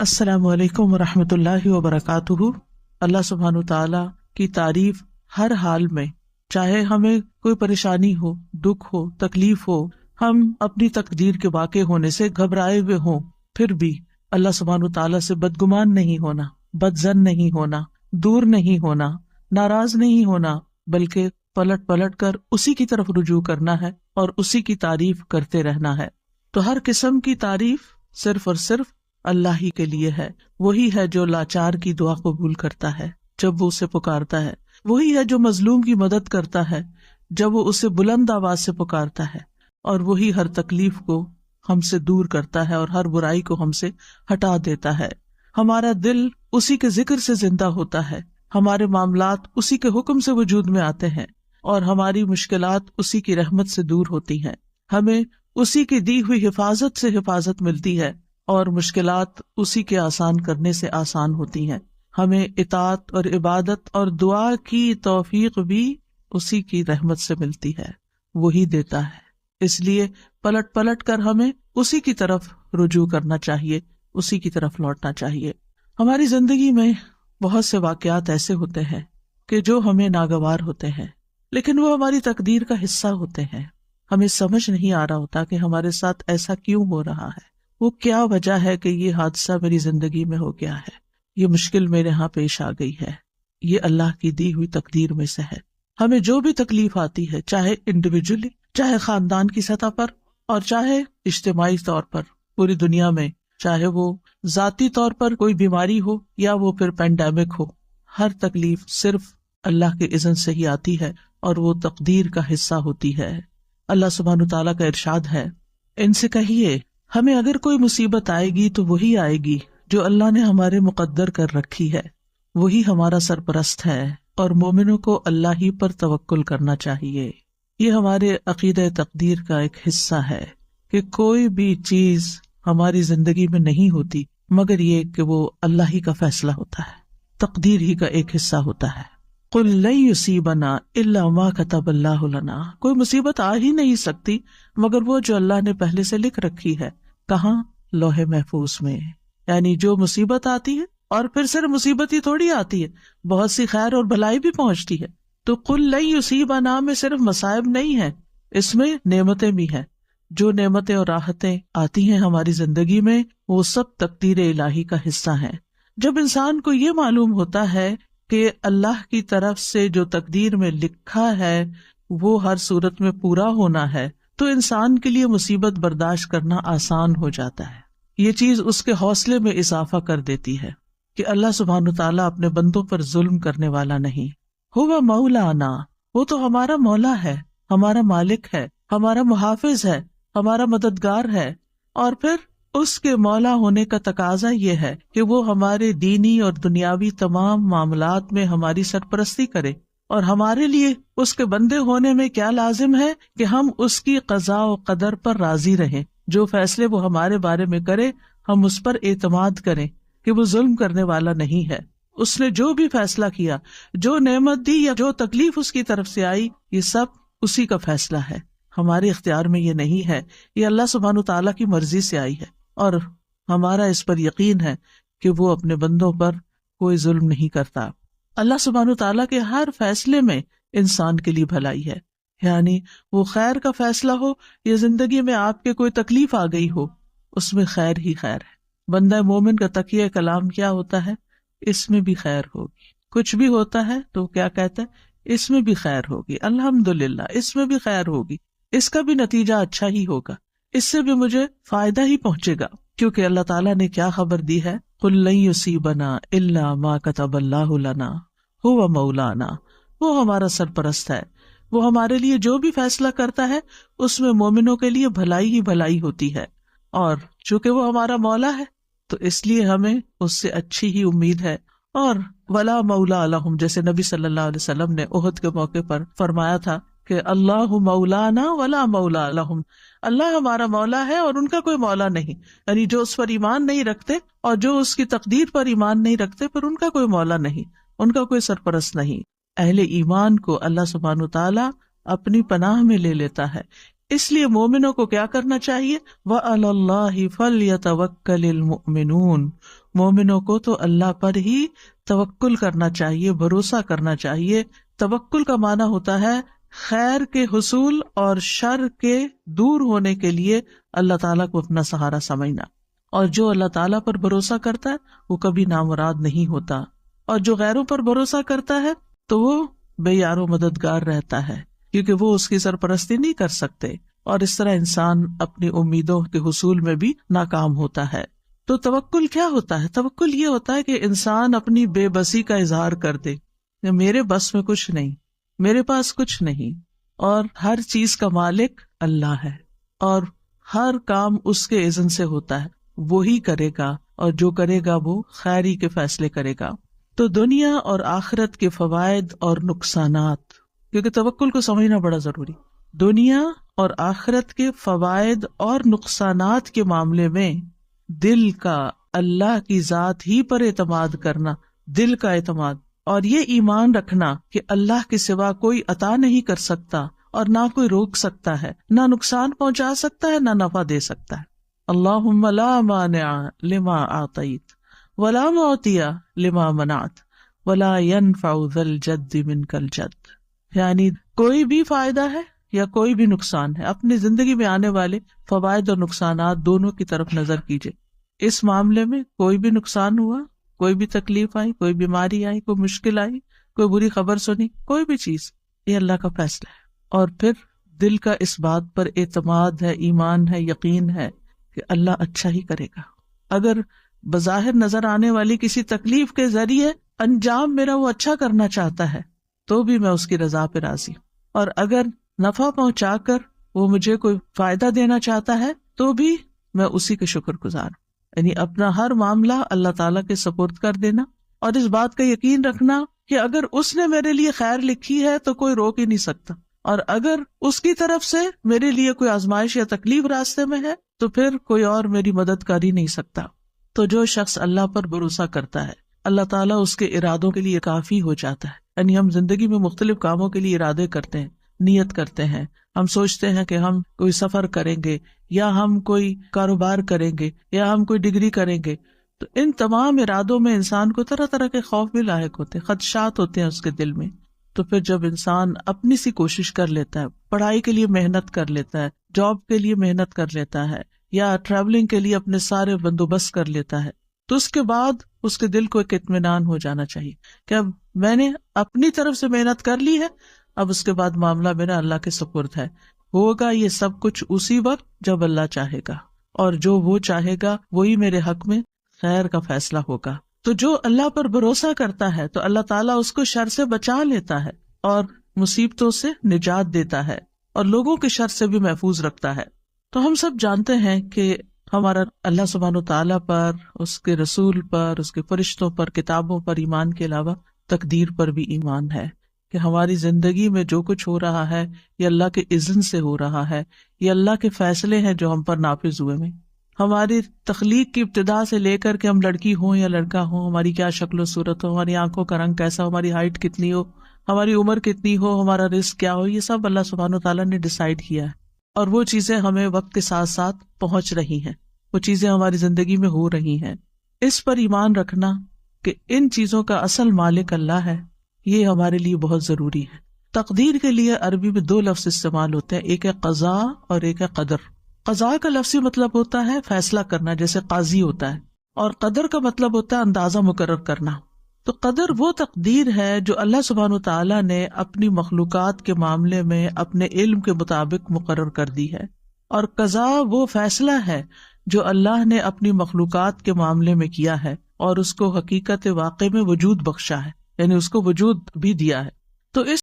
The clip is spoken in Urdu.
السلام علیکم ورحمۃ اللہ وبرکاتہ۔ اللہ سبحانہ تعالیٰ کی تعریف ہر حال میں، چاہے ہمیں کوئی پریشانی ہو، دکھ ہو، تکلیف ہو، ہم اپنی تقدیر کے واقع ہونے سے گھبرائے ہوئے ہوں، پھر بھی اللہ سبحانہ تعالیٰ سے بدگمان نہیں ہونا، بدظن نہیں ہونا، دور نہیں ہونا، ناراض نہیں ہونا، بلکہ پلٹ پلٹ کر اسی کی طرف رجوع کرنا ہے اور اسی کی تعریف کرتے رہنا ہے۔ تو ہر قسم کی تعریف صرف اور صرف اللہ ہی کے لیے ہے۔ وہی ہے جو لاچار کی دعا قبول کرتا ہے جب وہ اسے پکارتا ہے، وہی ہے جو مظلوم کی مدد کرتا ہے جب وہ اسے بلند آواز سے پکارتا ہے، اور وہی ہر تکلیف کو ہم سے دور کرتا ہے اور ہر برائی کو ہم سے ہٹا دیتا ہے۔ ہمارا دل اسی کے ذکر سے زندہ ہوتا ہے، ہمارے معاملات اسی کے حکم سے وجود میں آتے ہیں، اور ہماری مشکلات اسی کی رحمت سے دور ہوتی ہیں۔ ہمیں اسی کی دی ہوئی حفاظت سے حفاظت ملتی ہے، اور مشکلات اسی کے آسان کرنے سے آسان ہوتی ہیں۔ ہمیں اطاعت اور عبادت اور دعا کی توفیق بھی اسی کی رحمت سے ملتی ہے، وہی دیتا ہے۔ اس لیے پلٹ پلٹ کر ہمیں اسی کی طرف رجوع کرنا چاہیے، اسی کی طرف لوٹنا چاہیے۔ ہماری زندگی میں بہت سے واقعات ایسے ہوتے ہیں کہ جو ہمیں ناگوار ہوتے ہیں، لیکن وہ ہماری تقدیر کا حصہ ہوتے ہیں۔ ہمیں سمجھ نہیں آ رہا ہوتا کہ ہمارے ساتھ ایسا کیوں ہو رہا ہے، وہ کیا وجہ ہے کہ یہ حادثہ میری زندگی میں ہو گیا ہے، یہ مشکل میرے ہاں پیش آ گئی ہے۔ یہ اللہ کی دی ہوئی تقدیر میں سے ہے۔ ہمیں جو بھی تکلیف آتی ہے، چاہے انڈیویجولی، چاہے خاندان کی سطح پر، اور چاہے اجتماعی طور پر پوری دنیا میں، چاہے وہ ذاتی طور پر کوئی بیماری ہو یا وہ پھر پینڈیمک ہو، ہر تکلیف صرف اللہ کے اذن سے ہی آتی ہے اور وہ تقدیر کا حصہ ہوتی ہے۔ اللہ سبحانہ تعالیٰ کا ارشاد ہے، ان سے کہیے ہمیں اگر کوئی مصیبت آئے گی تو وہی آئے گی جو اللہ نے ہمارے مقدر کر رکھی ہے، وہی ہمارا سرپرست ہے، اور مومنوں کو اللہ ہی پر توکل کرنا چاہیے۔ یہ ہمارے عقیدہ تقدیر کا ایک حصہ ہے کہ کوئی بھی چیز ہماری زندگی میں نہیں ہوتی مگر یہ کہ وہ اللہ ہی کا فیصلہ ہوتا ہے، تقدیر ہی کا ایک حصہ ہوتا ہے۔ قُلْ لَن يُصِيبَنَا إِلَّا مَا كَتَبَ اللَّهُ لَنَا، کوئی مصیبت آ ہی نہیں سکتی مگر وہ جو اللہ نے پہلے سے لکھ رکھی ہے۔ کہاں؟ لوح محفوظ میں۔ یعنی جو مصیبت آتی ہے، اور پھر صرف مصیبت ہی تھوڑی آتی ہے، بہت سی خیر اور بھلائی بھی پہنچتی ہے۔ تو قُلْ لَن يُصِيبَنَا میں صرف مصائب نہیں ہے، اس میں نعمتیں بھی ہیں۔ جو نعمتیں اور راحتیں آتی ہیں ہماری زندگی میں، وہ سب تقدیر الہی کا حصہ ہیں۔ جب انسان کو یہ معلوم ہوتا ہے کہ اللہ کی طرف سے جو تقدیر میں لکھا ہے وہ ہر صورت میں پورا ہونا ہے، تو انسان کے لیے مصیبت برداشت کرنا آسان ہو جاتا ہے۔ یہ چیز اس کے حوصلے میں اضافہ کر دیتی ہے کہ اللہ سبحانہ تعالیٰ اپنے بندوں پر ظلم کرنے والا نہیں۔ ہوا مولانا، وہ تو ہمارا مولا ہے، ہمارا مالک ہے، ہمارا محافظ ہے، ہمارا مددگار ہے، اور پھر اس کے مولا ہونے کا تقاضا یہ ہے کہ وہ ہمارے دینی اور دنیاوی تمام معاملات میں ہماری سرپرستی کرے، اور ہمارے لیے اس کے بندے ہونے میں کیا لازم ہے کہ ہم اس کی قضاء و قدر پر راضی رہیں۔ جو فیصلے وہ ہمارے بارے میں کرے ہم اس پر اعتماد کریں کہ وہ ظلم کرنے والا نہیں ہے۔ اس نے جو بھی فیصلہ کیا، جو نعمت دی یا جو تکلیف اس کی طرف سے آئی، یہ سب اسی کا فیصلہ ہے، ہمارے اختیار میں یہ نہیں ہے، یہ اللہ سبحانہ تعالیٰ کی مرضی سے آئی ہے، اور ہمارا اس پر یقین ہے کہ وہ اپنے بندوں پر کوئی ظلم نہیں کرتا۔ اللہ سبحانہ تعالیٰ کے ہر فیصلے میں انسان کے لیے بھلائی ہے، یعنی وہ خیر کا فیصلہ ہو یا زندگی میں آپ کے کوئی تکلیف آ گئی ہو، اس میں خیر ہی خیر ہے۔ بندہ مومن کا تقیہ کلام کیا ہوتا ہے؟ اس میں بھی خیر ہوگی۔ کچھ بھی ہوتا ہے تو کیا کہتا ہے؟ اس میں بھی خیر ہوگی، الحمدللہ اس میں بھی خیر ہوگی، اس کا بھی نتیجہ اچھا ہی ہوگا، اس سے بھی مجھے فائدہ ہی پہنچے گا، کیونکہ اللہ تعالیٰ نے کیا خبر دی ہے؟ قُلْ لَن يُصِيبَنَا إِلَّا مَا كَتَبَ اللَّهُ لَنَا هُوَ مَوْلَانَا، وہ ہمارا سرپرست ہے، وہ ہمارے لیے جو بھی فیصلہ کرتا ہے اس میں مومنوں کے لیے بھلائی ہی بھلائی ہوتی ہے، اور چونکہ وہ ہمارا مولا ہے تو اس لیے ہمیں اس سے اچھی ہی امید ہے۔ اور ولا مولا لہم، جیسے نبی صلی اللہ علیہ وسلم نے احد کے موقع پر فرمایا تھا کہ اللہ مولانا ولا مولا لہم، اللہ ہمارا مولا ہے اور ان کا کوئی مولا نہیں، یعنی جو اس پر ایمان نہیں رکھتے اور جو اس کی تقدیر پر ایمان نہیں رکھتے پھر ان کا کوئی مولا نہیں، ان کا کوئی سرپرست نہیں۔ اہل ایمان کو اللہ سبحانہ تعالیٰ اپنی پناہ میں لے لیتا ہے، اس لیے مومنوں کو کیا کرنا چاہیے؟ وَعَلَى اللَّهِ فَلْيَتَوَكَّلِ الْمُؤْمِنُونَ، مومنوں کو تو اللہ پر ہی توکل کرنا چاہیے، بھروسہ کرنا چاہیے۔ توکل کا معنی ہوتا ہے خیر کے حصول اور شر کے دور ہونے کے لیے اللہ تعالیٰ کو اپنا سہارا سمجھنا، اور جو اللہ تعالیٰ پر بھروسہ کرتا ہے وہ کبھی نامراد نہیں ہوتا، اور جو غیروں پر بھروسہ کرتا ہے تو وہ بے یار و مددگار رہتا ہے، کیونکہ وہ اس کی سرپرستی نہیں کر سکتے، اور اس طرح انسان اپنی امیدوں کے حصول میں بھی ناکام ہوتا ہے۔ تو توکل کیا ہوتا ہے؟ توکل یہ ہوتا ہے کہ انسان اپنی بے بسی کا اظہار کر دے، میرے بس میں کچھ نہیں، میرے پاس کچھ نہیں، اور ہر چیز کا مالک اللہ ہے، اور ہر کام اس کے اذن سے ہوتا ہے، وہی کرے گا، اور جو کرے گا وہ خیری کے فیصلے کرے گا۔ تو دنیا اور آخرت کے فوائد اور نقصانات، کیونکہ توکل کو سمجھنا بڑا ضروری، دنیا اور آخرت کے فوائد اور نقصانات کے معاملے میں دل کا اللہ کی ذات ہی پر اعتماد کرنا، دل کا اعتماد، اور یہ ایمان رکھنا کہ اللہ کے سوا کوئی عطا نہیں کر سکتا اور نہ کوئی روک سکتا ہے، نہ نقصان پہنچا سکتا ہے، نہ نفع دے سکتا ہے۔ اللہم لا مانع لما اعطیت ولا معطی لما منعت ولا ينفع ذا الجد منک الجد، یعنی کوئی بھی فائدہ ہے یا کوئی بھی نقصان ہے، اپنی زندگی میں آنے والے فوائد اور نقصانات دونوں کی طرف نظر کیجیے۔ اس معاملے میں کوئی بھی نقصان ہوا، کوئی بھی تکلیف آئی، کوئی بیماری آئی، کوئی مشکل آئی، کوئی بری خبر سنی، کوئی بھی چیز، یہ اللہ کا فیصلہ ہے، اور پھر دل کا اس بات پر اعتماد ہے، ایمان ہے، یقین ہے کہ اللہ اچھا ہی کرے گا۔ اگر بظاہر نظر آنے والی کسی تکلیف کے ذریعے انجام میرا وہ اچھا کرنا چاہتا ہے تو بھی میں اس کی رضا پہ راضی، اور اگر نفع پہنچا کر وہ مجھے کوئی فائدہ دینا چاہتا ہے تو بھی میں اسی کے شکر گزار ہوں۔ یعنی اپنا ہر معاملہ اللہ تعالیٰ کے سپرد کر دینا، اور اس بات کا یقین رکھنا کہ اگر اس نے میرے لیے خیر لکھی ہے تو کوئی روک ہی نہیں سکتا، اور اگر اس کی طرف سے میرے لیے کوئی آزمائش یا تکلیف راستے میں ہے تو پھر کوئی اور میری مدد کر ہی نہیں سکتا۔ تو جو شخص اللہ پر بھروسہ کرتا ہے، اللہ تعالیٰ اس کے ارادوں کے لیے کافی ہو جاتا ہے۔ یعنی ہم زندگی میں مختلف کاموں کے لیے ارادے کرتے ہیں، نیت کرتے ہیں، ہم سوچتے ہیں کہ ہم کوئی سفر کریں گے، یا ہم کوئی کاروبار کریں گے، یا ہم کوئی ڈگری کریں گے، تو ان تمام ارادوں میں انسان کو طرح طرح کے خوف بھی لاحق ہوتے ہیں، خدشات ہوتے ہیں اس کے دل میں۔ تو پھر جب انسان اپنی سی کوشش کر لیتا ہے، پڑھائی کے لیے محنت کر لیتا ہے، جاب کے لیے محنت کر لیتا ہے، یا ٹریولنگ کے لیے اپنے سارے بندوبست کر لیتا ہے، تو اس کے بعد اس کے دل کو ایک اطمینان ہو جانا چاہیے کہ اب میں نے اپنی طرف سے محنت کر لی ہے، اب اس کے بعد معاملہ میرا اللہ کے سپرد ہے، ہوگا یہ سب کچھ اسی وقت جب اللہ چاہے گا، اور جو وہ چاہے گا وہی میرے حق میں خیر کا فیصلہ ہوگا۔ تو جو اللہ پر بھروسہ کرتا ہے تو اللہ تعالیٰ اس کو شر سے بچا لیتا ہے، اور مصیبتوں سے نجات دیتا ہے، اور لوگوں کے شر سے بھی محفوظ رکھتا ہے۔ تو ہم سب جانتے ہیں کہ ہمارا اللہ سبحانہ وتعالیٰ پر، اس کے رسول پر، اس کے فرشتوں پر، کتابوں پر ایمان کے علاوہ تقدیر پر بھی ایمان ہے، کہ ہماری زندگی میں جو کچھ ہو رہا ہے یہ اللہ کے اذن سے ہو رہا ہے، یہ اللہ کے فیصلے ہیں جو ہم پر نافذ ہوئے ہیں۔ ہماری تخلیق کی ابتدا سے لے کر کے ہم لڑکی ہوں یا لڑکا ہوں، ہماری کیا شکل و صورت ہو، ہماری آنکھوں کا رنگ کیسا ہو، ہماری ہائٹ کتنی ہو، ہماری عمر کتنی ہو، ہمارا رزق کیا ہو، یہ سب اللہ سبحانہ وتعالیٰ نے ڈیسائیڈ کیا ہے، اور وہ چیزیں ہمیں وقت کے ساتھ ساتھ پہنچ رہی ہیں، وہ چیزیں ہماری زندگی میں ہو رہی ہیں۔ اس پر ایمان رکھنا کہ ان چیزوں کا اصل مالک اللہ ہے، یہ ہمارے لیے بہت ضروری ہے۔ تقدیر کے لیے عربی میں 2 لفظ استعمال ہوتے ہیں، ایک ہے قضاء اور ایک ہے قدر۔ قضاء کا لفظی مطلب ہوتا ہے فیصلہ کرنا، جیسے قاضی ہوتا ہے، اور قدر کا مطلب ہوتا ہے اندازہ مقرر کرنا۔ تو قدر وہ تقدیر ہے جو اللہ سبحانہ وتعالیٰ نے اپنی مخلوقات کے معاملے میں اپنے علم کے مطابق مقرر کر دی ہے، اور قضاء وہ فیصلہ ہے جو اللہ نے اپنی مخلوقات کے معاملے میں کیا ہے، اور اس کو حقیقت واقع میں وجود بخشا ہے، یعنی اس کو وجود بھی دیا ہے۔ تو اس